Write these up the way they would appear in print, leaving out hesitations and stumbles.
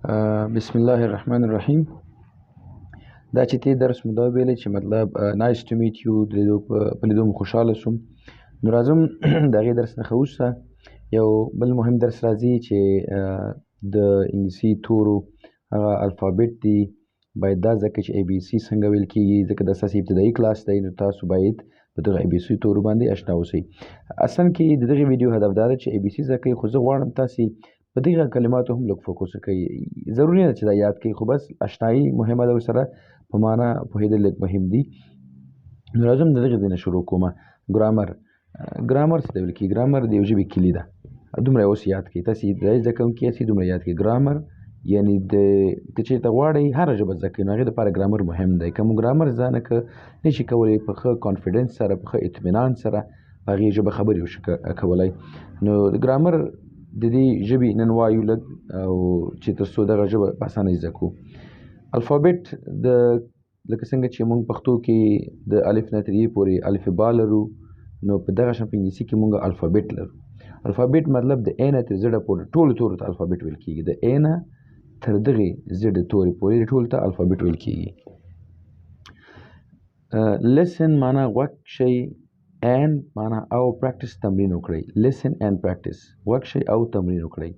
بسم الله الرحمن الرحیم. دا چې تی درس مو دا ویلی چې مطلب نایس ټو میټ یو په لیدو مو خوشحاله شوم. نو راځم د هغې درس نه ښه وروسته یو بل مهم درس راځي چې د انګلیسي تورو هغه الفابet دی باید دا زده کړئ چې اے بي سي څنګه ویل کېږي، ځکه دا ستاسې ابتدایي کلاس دی نو تاسو باید په دغه اے بي سي تورو باندې اشنا اوسئ. اصلا کې د دغې ویډیو هدف دا ده چې اے بي سي زده کړئ، خو زه غواړم تاسې په دغه کلماتو هم لږ فوکس وکړئ. ضروري نه چې دا یاد کړئ، خو بس اشنایي مهمه ده، ورسره په معنا پوهېدل لږ مهم دي. نو راځم د دغې ځای نه شروع کومه. ګرامر څه ته ویل کېږي؟ ګرامر د یو ژبې کلي ده. دومره اوس یاد کړئ، تاسې ابتدایي زده کوونکي یاستئ، دومره یاد کړئ. ګرامر یعنې که چېرته غواړئ هره ژبه زده کړئ نو هغې دپاره ګرامر مهم دی. که مو ګرامر زده نه کړه نشئ کولی په ښه کانفیډنس سره په ښه اطمینان سره په هغې ژبه خبرې وشئ کولی. نو د ګرامر د دې ژبې نن وایو لږ، او چې تر څو دغه ژبه په اسانۍ زده کړو. الفابet لکه څنګه چې موږ پښتو کې د الف نه تر یې پورې الفبا لرو، نو په دغه شان په انګلیسي کې موږ الفابet لرو. الفابet مطلب د A نه تر Z پورې ټولو تورو ته الفابet ویل کېږي. د A نه تر دغې Z تورې پورې ټولو ته الفابet ویل کېږي. listen معنا غوږ شئ، and معنا او practice تمرین وکړئ. listen and practice غوږ شئ او تمرین وکړئ.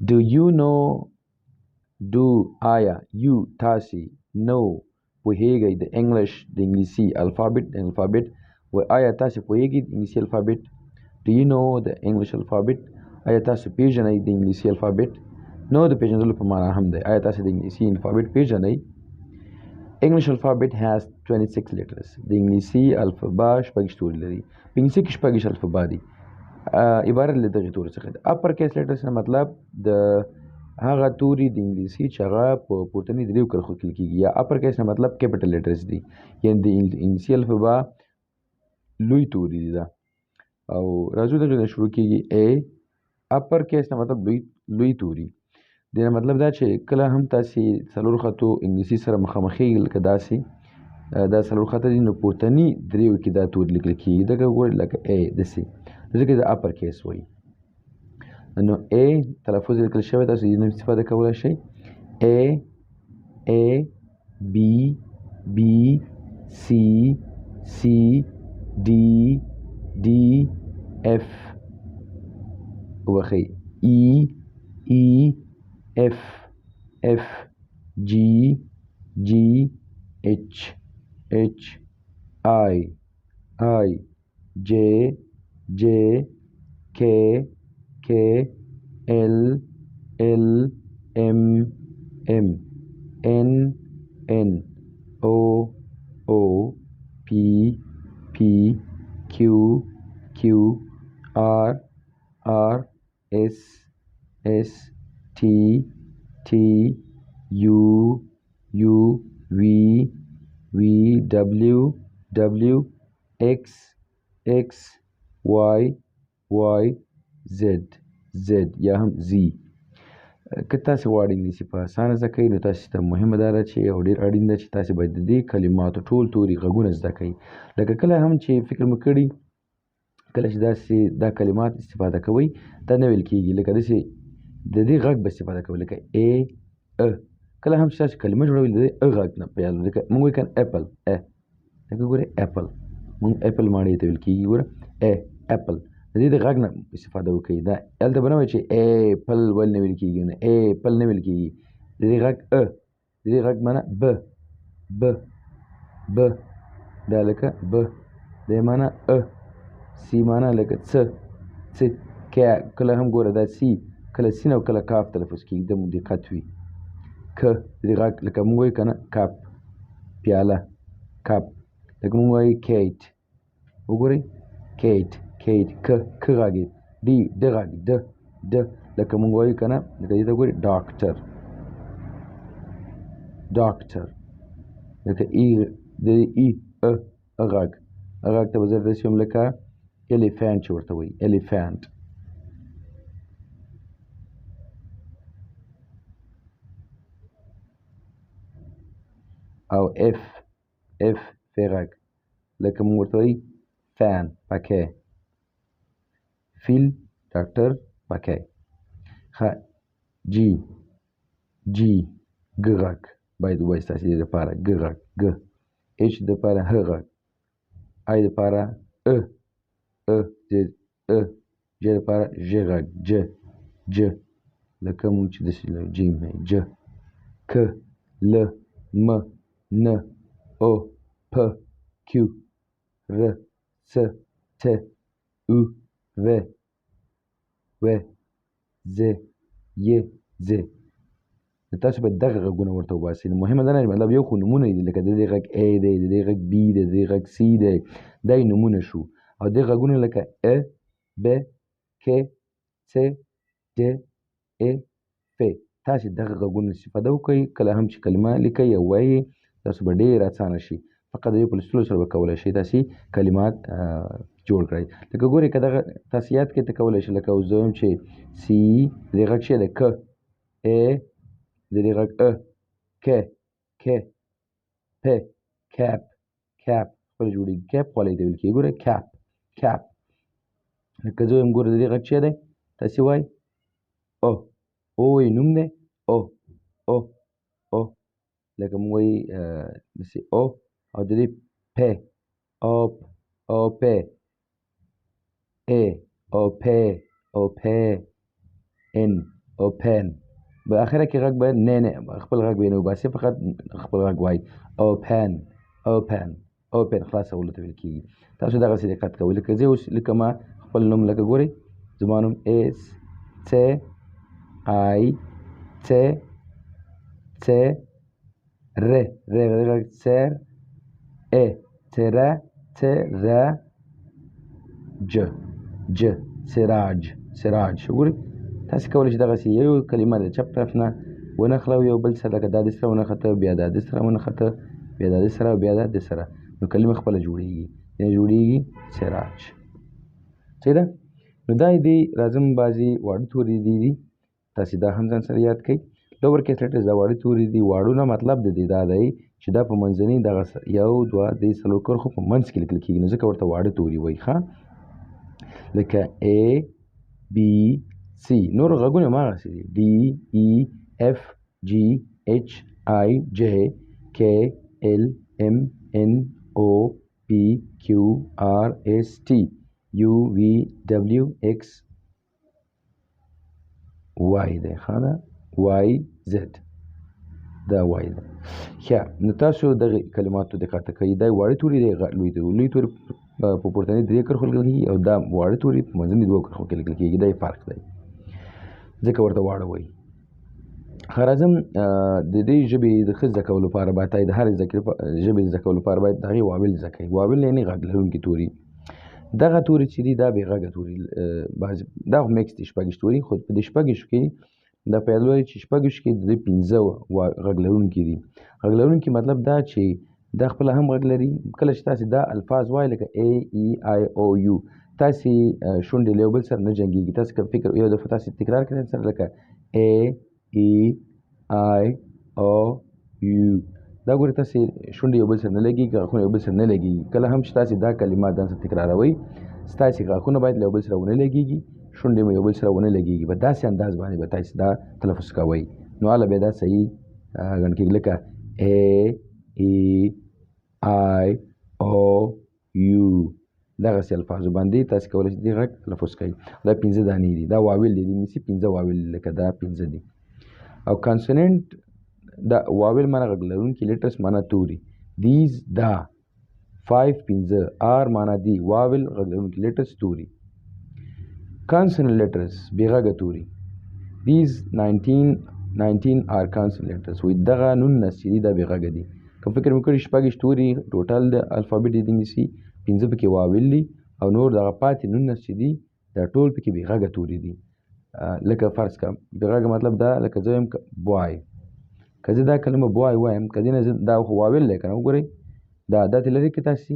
do you know do آیا you تاسې know پوهیږئ د انګلیش د انګلیسي الفابet و آیا تاسې پوهیږئ د انګلیسي الفابet؟ do you know the English alphabet؟ آیا تاسو پیژنئ د انګلیسي الفابet؟ نو د پیژندلو په معنا هم دی. آیا تاسې د انګلیسي الفابet پیژنئ؟ English alphabet has 26 letters. د انګلیسي الفبا شپږ توري لري. په انګلیسي کې شپږ الفبا دي. عبارت له دغې تورو څخه دی. اپر کیس لیټرز نه مطلب د هغه توري د انګلیسي چې هغه په پورتني دریو کرښو کې لیکل کېږي، یا اپر کیس نه مطلب کیپیټل لیټرز دي، یعنې د انګلیسي الفبا لوی توري دي دا. او راځو دغې نه شروع کېږي. A اپر کیس نه مطلب لوی توري. دې نه مطلب دا چې کله هم تاسې څلور خطو انګلیسي سره مخامخېږئ لکه داسې دا څلور خطه دي، نو پورتني دریو کې دا توري لیکل کېږي. دغه ګورئ لکه A داسې، ځکه د اپر کیس وایي. نو A تلفظ یې لیکل شوی، تاسو دې نه استفاده کولی شئ. A B B C C D D F وبخئ E F F G G H H I J J K K L L M M N O P Q R S T U V W X Y Z یا هم Z. که تاسې غواړئ انګلیسي په اسانه زده کړئ نو تاسې ته مهمه دا ده چې او ډېر اړین ده چې تاسې باید د دې کلماتو ټول توري غږونه زده کړئ. لکه کله هم چې فکر مو کړي کله چې داسې دا کلمات استفاده کوئ دا نه ویل کېږي، لکه داسې د دې غږ به استفاده کوئ لکه A کله هم چې تاسې کلمه جوړوئ د دې غږ نه په یاد لکه موږ وایو که اپل لکه ګورئ اپل، موږ اپل ماڼۍ ته ویل کېږي. ګوره اپل د دې د غږ نه استفاده وکړئ. دا هلته به نه وایئ چې اپل ولې نه ویل کېږي، نو اپل نه ویل کېږي. د دې غږ د دې غږ معنا ب دا لکه ب، د معنا سی معنا لکه څه کله هم ګوره دا سی کله سین او کله کاف تلفظ کېږي، د مو دقت وي. که د دې غږ لکه موږ وایو که نه کپ پیاله کپ، لکه موږ وایو کیټ، وګورئ کیټ که غږ ډي د غږ د لکه موږ وایو که نه لکه دې ته ګورئ ډاکټر لکه د ای غږ ته به زه داسې وایم لکه الیفینټ چې ورته وایي الیفینټ. او اف فی غږ لکه موږ ورته وایي فین پکې، فیل ډاکټر پکې. ښه جی جی ګ غږ باید ووایي ستاسې د دپاره ګ غږ ګ اچ دپاره ه غږ آی دپاره ج دپاره ژ غږ ج لکه مونږ چې داسې جیم ج ک ل م ن او پ کیو ر س ت او و ز ی ز تاسو باید دغه غږونه ورته وباسئ. مهمه دا نه مطلب یو خو نومونه دي لکه د دې غږ ا دی د دې غږ بي دی د دې غږ سی دی دا یې نومونه شو او دې غږونه لکه ا ب ک څ د ا ف تاسې دغه غږونه استفاده وکړئ کله هم چې کلمه لیکئ او وایئ تاسو به ډېر اسانه شي فقط د یو په لوستلو سره به کولی شئ تاسې کلمات جوړ کړئ. لکه ګورئ که دغه تاسې یاد کړئ ته کولی شئ لکه اوس زه وایم چې سی د دې غږ څه دی ک ا د دې غږ ک ک پ کیپ کیپ خپله جوړېږي کیپ خولۍ ته ویل کېږي ګوره کیپ کیپ لکه زه وایم ګوره د دې غږ څه دی تاسې وایئ او وایي نوم دی او لکه مونږ وایي داسې او د دې پ اوپ او پ ا او پ او پ ان او پن په اخره کې غږ باید نه خپل غږ به یې نه وباسئ فقط خپل غږ وایي اوپن خلاصولو ته ویل کېږي. تاسو دغسې دقت کوئ لکه زه اوس لیکمه خپل نوم لکه ګورئ زما نوم اس څ آی څ ر غږ سر ا څره څره ج سراج ګورئ تاسې کولی شئ دغسې یو کلمه د چپ طرف نه ونښلو یو بل سره لکه دا د سره ونښته بیا دا د سره ونښته بیا دا د سره بیا دا د سره نو کلمه خپله جوړېږي یعنې جوړېږي سراج صحیح ده. نو دا دې راځم بعضې واړه توري دي تاسې دا هم ځان سره یاد کړئ. لوور کیس لیټرز دا واړه توري دي واړو نه مطلب د دې دا دی چې دا په منځني دغه یو دوه درې څلور کرښو په منځ کې لیکل کېږي نو ځکه ورته واړه توري وایي ښه لکه A B C نور غږونه هماغسې دي D E F G H I J K L M N O P Q R S T U V W X Y دی ښه ده Y Z دا Y ده ښه نو تاسو دغه کلماتو دقت کوئ دا واړه توري دی لوی توري په پورتنۍ درې کرښو لیکل کېږي او دا واړه توري په منځنۍ دوو کرښو کې لیکل کېږي دا یې فرق دی ځکه ورته واړه وایي. ښه راځم د دې ژبې د ښه زده کولو لپاره باید د هرې ژبې زده کولو لپاره باید د هغې واول زده کړئ. واول یعنې غږ لرونکي توري دغه توري چې دي دا بې غږه توري دا خو میکس دي شپږ توري خو په دې شپږو کې دا په یاد ولرئ چې شپږو کې د دې پنځه غږ لرونکي دي. غږ لرونکي مطلب دا چې دا خپله هم غږ لري کله چې تاسې دا الفاظ وایئ لکه A E I O U تاسې شونډې له یو بل سره نه جنګېږي تاسې که فکر یو دفعه تاسې تکرار کړئ سره لکه A E I O U دا ګورئ تاسې شونډې یو بل سره نه لګېږي غاښونه یو بل سره نه لګېږي کله هم چې تاسې دا کلمات ځان سره تکراروئ ستاسې غاښونه باید له یو بل سره ونه لګېږي شونډې مو یو بل سره ونه لګېږي په داسې انداز باندې به تاسې دا تلفظ کوئ نو هله بیا دا صحیح ګڼل کېږي لکه A E I O U دغسې الفاظو باندې تاسې کولی شئ دې غږ تلفظ کوئ. دا پنځه دانې دي دا واول دي د انګلیسي پنځه واول لکه دا پنځه دي او کانسوننټ دا واول معنا غږ لرونکي لیټرس معنا توري دیز دا 5 پنځه آر معنا دی واول غږ لرونکي لیټرس توري کانسوننټ لیټرس بې غږه توري دیز 19 آر کانسوننټ لیټرس وایي دغه 19 چې دي دا بې غږه دي که فکر مې کړي شپږ توري ټوټل د الفابېټ د انګلیسي پنځه پکې واول دي او نور دغه پاتې 19 چې دي دا ټول پکې بې غږه توري دي. لکه فرض کړه بې غږه مطلب دا لکه زه وایم بوای که زه دا کلمه بوای وایم که دې نه دا خو واول دی که نه وګورئ دا داسې لرې کې تاسې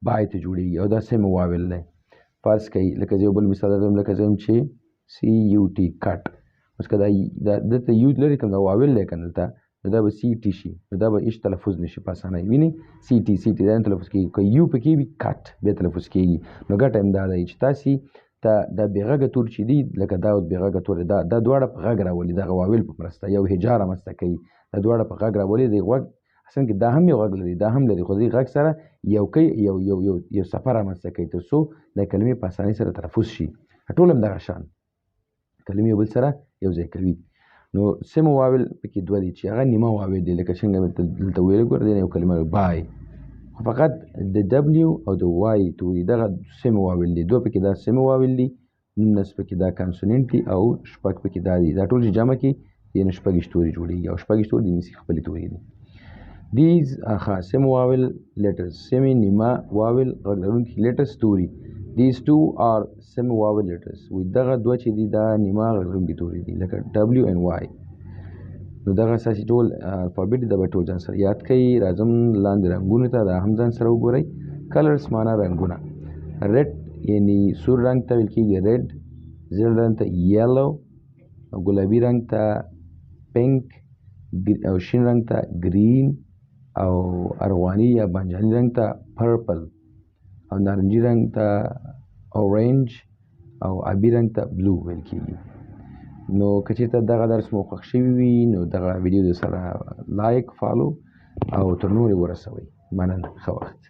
بای ته جوړېږي او دا سم واول دی. فرض کوئ لکه زه یو بل مثال درته لکه زه وایم چې سی یو ټي کټ اوس که دا دلته یو لرې کوم دا واول دی که نه دلته نو دا به سی ټي شي نو دا به هېڅ تلفظ نه شي په اسانۍ وینئ سی ټي دا نه تلفظ کېږي که یو پکې وي کټ بیا تلفظ کېږي نو ګټه همدا دی چې تاسې ته دا بې غږه تور چې دي لکه دا اوس بې غږه تور دی دا دواړه په غږ راولي دغه واویل په مرسته یو هجا رامنځته کوي دا دواړه په غږ راولي د غوږ اصلا کې دا هم یو غږ لري دا هم لري خو د غږ سره یو کوي یو سفر رامنځته کوي تر څو د کلمې په اسانۍ سره تلفظ شي ټول هم دغه شان کلمې یو بل سره یو ځای کوي نو سمو واویل پکې دوه دي چې هغه نیمه واویل دي لکه څنګه مې دلته ویل ګوره دی یو کلمه بای خو فقط د دبلیو او د وای توري دغه سمو واویل دي دوه پکې دا سمو واویل دي 19 پکې دا کانسوننټ دي او شپږ پکې دا دي دا ټول چې جمع کړي یعنې شپږ توري جوړېږي او شپږ توري د انګلیسي خپلې توري دي These semi vowel letters semi نیمه واول غږ لرونکي letters توري These two are semi vowel letters وي دغه دوه چې دي دا نیمه غږ لرونکي توري دي لکه W and Y نو دغه اساسي ټول الفابet د به ټول ځان سره یاد کړئ راځم لاندې رنګونو ته دا هم ځان سره وګورئ کلرس معنا رنګونه red یعنی سور رنګ ته ویل کېږي red زیړ رنګ ته yellow ګلابي رنګ ته pink او شین رنګ ته green او ارغواني یا بانجاني رنګ ته پرپل او نارنجي رنګ ته اورنج او آبي رنګ ته بلو ویل کېږي نو که چېرته دغه درس مو خوښ شوي وي نو دغه ویډیو د سره لایک فالو او تر نورې ورسوئ مننه ښه وخت